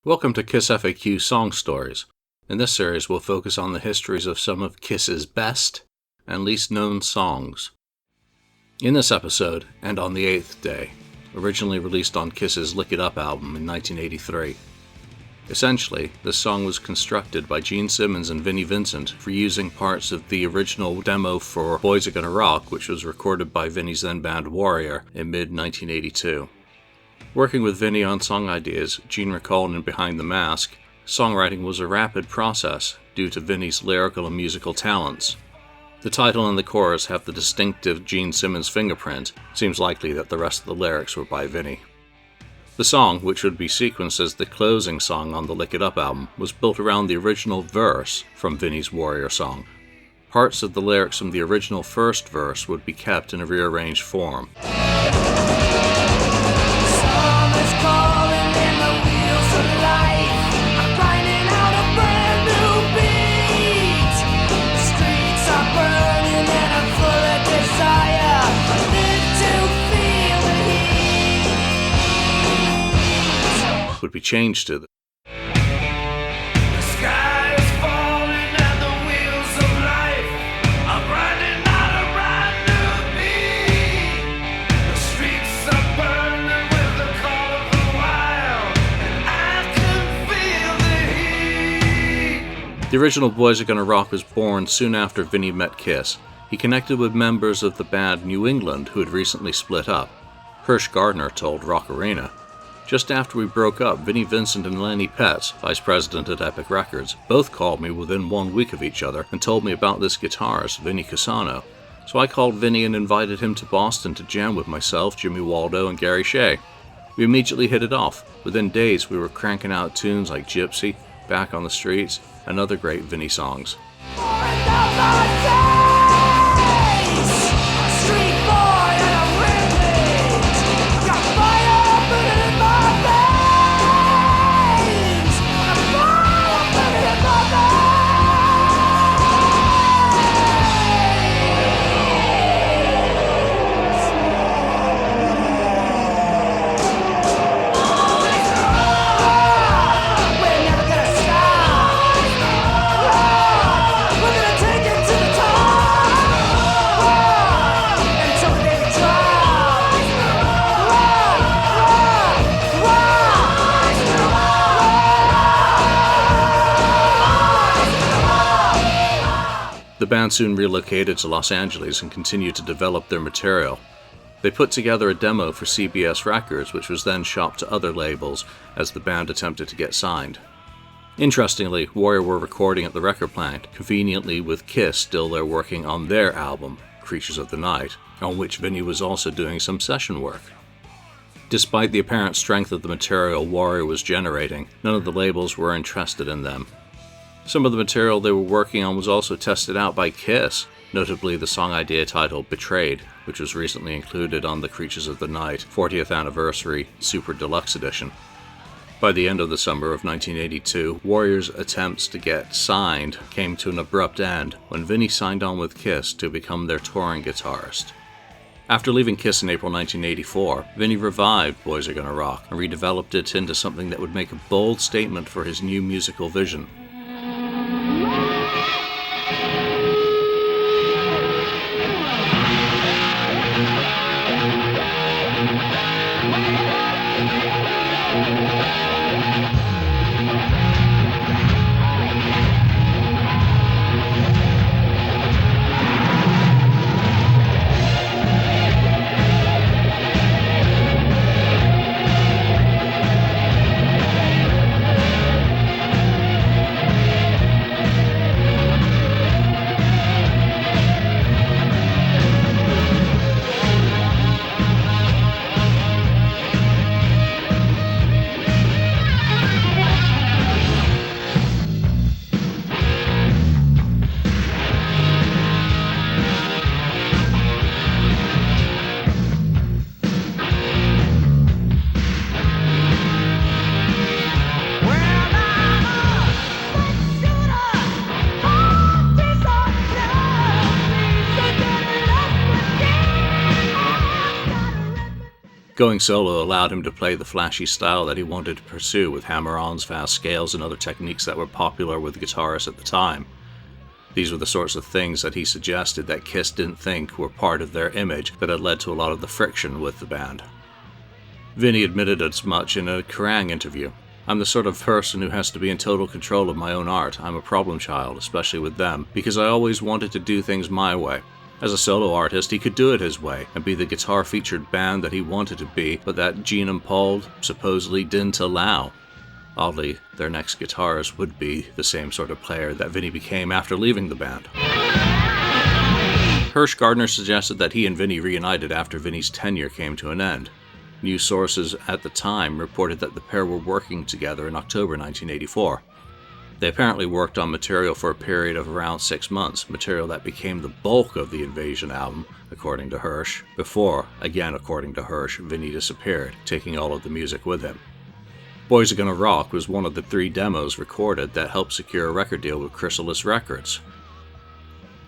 Welcome to KissFAQ Song Stories. In this series, we'll focus on the histories of some of Kiss's best and least known songs. In this episode, and on the Eighth Day, originally released on Kiss's Lick It Up album in 1983. Essentially, this song was constructed by Gene Simmons and Vinnie Vincent for using parts of the original demo for Boys Are Gonna Rock, which was recorded by Vinnie's then band Warrior in mid-1982. Working with Vinnie on song ideas, Gene recalled in Behind the Mask, songwriting was a rapid process due to Vinnie's lyrical and musical talents. The title and the chorus have the distinctive Gene Simmons fingerprint. Seems likely that the rest of the lyrics were by Vinnie. The song, which would be sequenced as the closing song on the Lick It Up album, was built around the original verse from Vinnie's Warrior song. Parts of the lyrics from the original first verse would be kept in a rearranged form. Would be changed to the sky is falling and the wheels of life are grinding out a brand new beat. The streets are burning with the call of the wild, and I can feel the heat. The original Boys Are Gonna Rock was born soon after Vinnie met Kiss. He connected with members of the band New England who had recently split up. Hirsch Gardner told Rock Arena, "Just after we broke up, Vinnie Vincent and Lenny Petz, vice president at Epic Records, both called me within 1 week of each other and told me about this guitarist, Vinnie Cassano. So I called Vinnie and invited him to Boston to jam with myself, Jimmy Waldo, and Gary Shea. We immediately hit it off. Within days, we were cranking out tunes like Gypsy, Back on the Streets, and other great Vinnie songs." The band soon relocated to Los Angeles and continued to develop their material. They put together a demo for CBS Records, which was then shopped to other labels as the band attempted to get signed. Interestingly, Warrior were recording at the record plant, conveniently with Kiss still there working on their album, Creatures of the Night, on which Vinnie was also doing some session work. Despite the apparent strength of the material Warrior was generating, none of the labels were interested in them. Some of the material they were working on was also tested out by Kiss, notably the song idea titled Betrayed, which was recently included on the Creatures of the Night 40th Anniversary Super Deluxe Edition. By the end of the summer of 1982, Warrior's attempts to get signed came to an abrupt end when Vinnie signed on with Kiss to become their touring guitarist. After leaving Kiss in April 1984, Vinnie revived Boys Are Gonna Rock and redeveloped it into something that would make a bold statement for his new musical vision. Going solo allowed him to play the flashy style that he wanted to pursue, with hammer-ons, fast scales, and other techniques that were popular with guitarists at the time. These were the sorts of things that he suggested that Kiss didn't think were part of their image that had led to a lot of the friction with the band. Vinny admitted as much in a Kerrang interview. "I'm the sort of person who has to be in total control of my own art. I'm a problem child, especially with them, because I always wanted to do things my way. As a solo artist, he could do it his way and be the guitar-featured band that he wanted to be, but that Gene and Paul supposedly didn't allow." Oddly, their next guitarist would be the same sort of player that Vinny became after leaving the band. Hirsch Gardner suggested that he and Vinny reunited after Vinny's tenure came to an end. News sources at the time reported that the pair were working together in October 1984. They apparently worked on material for a period of around 6 months, material that became the bulk of the Invasion album, according to Hirsch, before, again according to Hirsch, Vinny disappeared, taking all of the music with him. Boys Are Gonna Rock was one of the 3 demos recorded that helped secure a record deal with Chrysalis Records.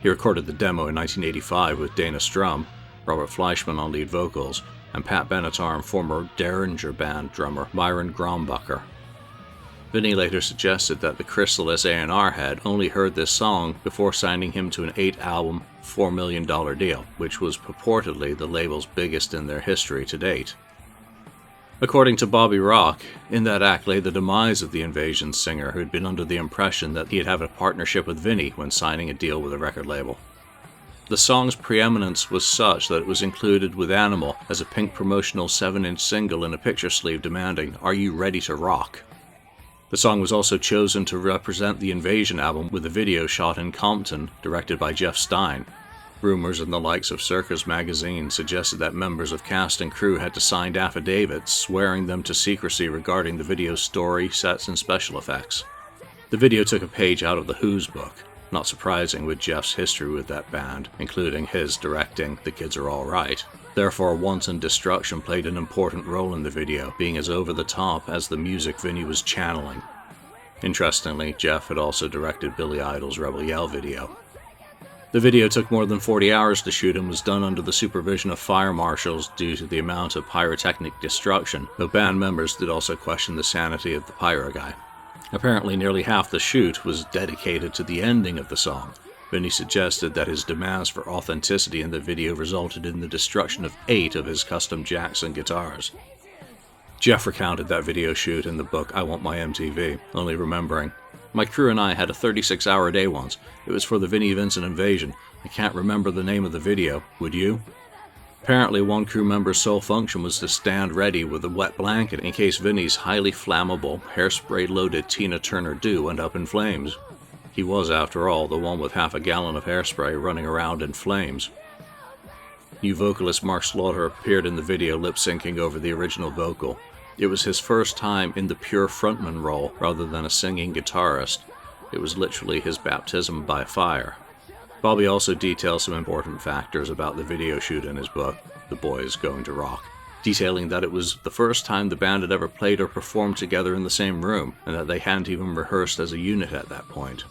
He recorded the demo in 1985 with Dana Strum, Robert Fleischman on lead vocals, and Pat Benatar and former Derringer Band drummer Myron Grombacher. Vinny later suggested that the Chrysalis A&R had only heard this song before signing him to an 8-album, $4 million deal, which was purportedly the label's biggest in their history to date. According to Bobby Rock, in that act lay the demise of the Invasion singer, who had been under the impression that he'd have a partnership with Vinny when signing a deal with a record label. The song's preeminence was such that it was included with Animal as a pink promotional 7-inch single in a picture sleeve demanding, "Are you ready to rock?" The song was also chosen to represent the Invasion album with a video shot in Compton, directed by Jeff Stein. Rumors and the likes of Circus magazine suggested that members of cast and crew had to sign affidavits swearing them to secrecy regarding the video's story, sets, and special effects. The video took a page out of The Who's book, not surprising with Jeff's history with that band, including his directing The Kids Are All Right. Therefore, Wanton Destruction played an important role in the video, being as over-the-top as the music Vinny was channeling. Interestingly, Jeff had also directed Billy Idol's Rebel Yell video. The video took more than 40 hours to shoot and was done under the supervision of fire marshals due to the amount of pyrotechnic destruction, though band members did also question the sanity of the pyro guy. Apparently, nearly half the shoot was dedicated to the ending of the song. Vinny suggested that his demands for authenticity in the video resulted in the destruction of 8 of his custom Jackson guitars. Jeff recounted that video shoot in the book I Want My MTV, only remembering, "My crew and I had a 36-hour day once. It was for the Vinnie Vincent Invasion. I can't remember the name of the video. Would you?" Apparently, one crew member's sole function was to stand ready with a wet blanket in case Vinny's highly flammable, hairspray-loaded Tina Turner Do went up in flames. He was, after all, the one with half a gallon of hairspray running around in flames. New vocalist Mark Slaughter appeared in the video lip-syncing over the original vocal. It was his first time in the pure frontman role rather than a singing guitarist. It was literally his baptism by fire. Bobby also details some important factors about the video shoot in his book, The Boys Going to Rock, detailing that it was the first time the band had ever played or performed together in the same room, and that they hadn't even rehearsed as a unit at that point.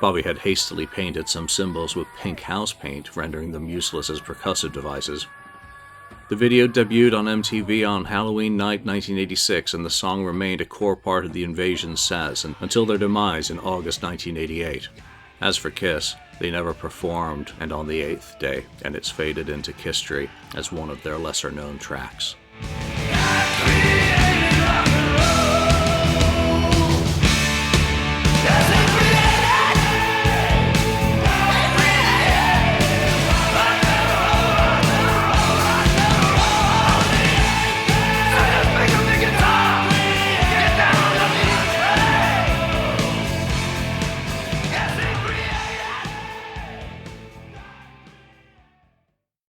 Bobby had hastily painted some cymbals with pink house paint, rendering them useless as percussive devices. The video debuted on MTV on Halloween night 1986, and the song remained a core part of the Invasion sets until their demise in August 1988. As for Kiss, they never performed, and on the 8th day, and it's faded into history as one of their lesser-known tracks.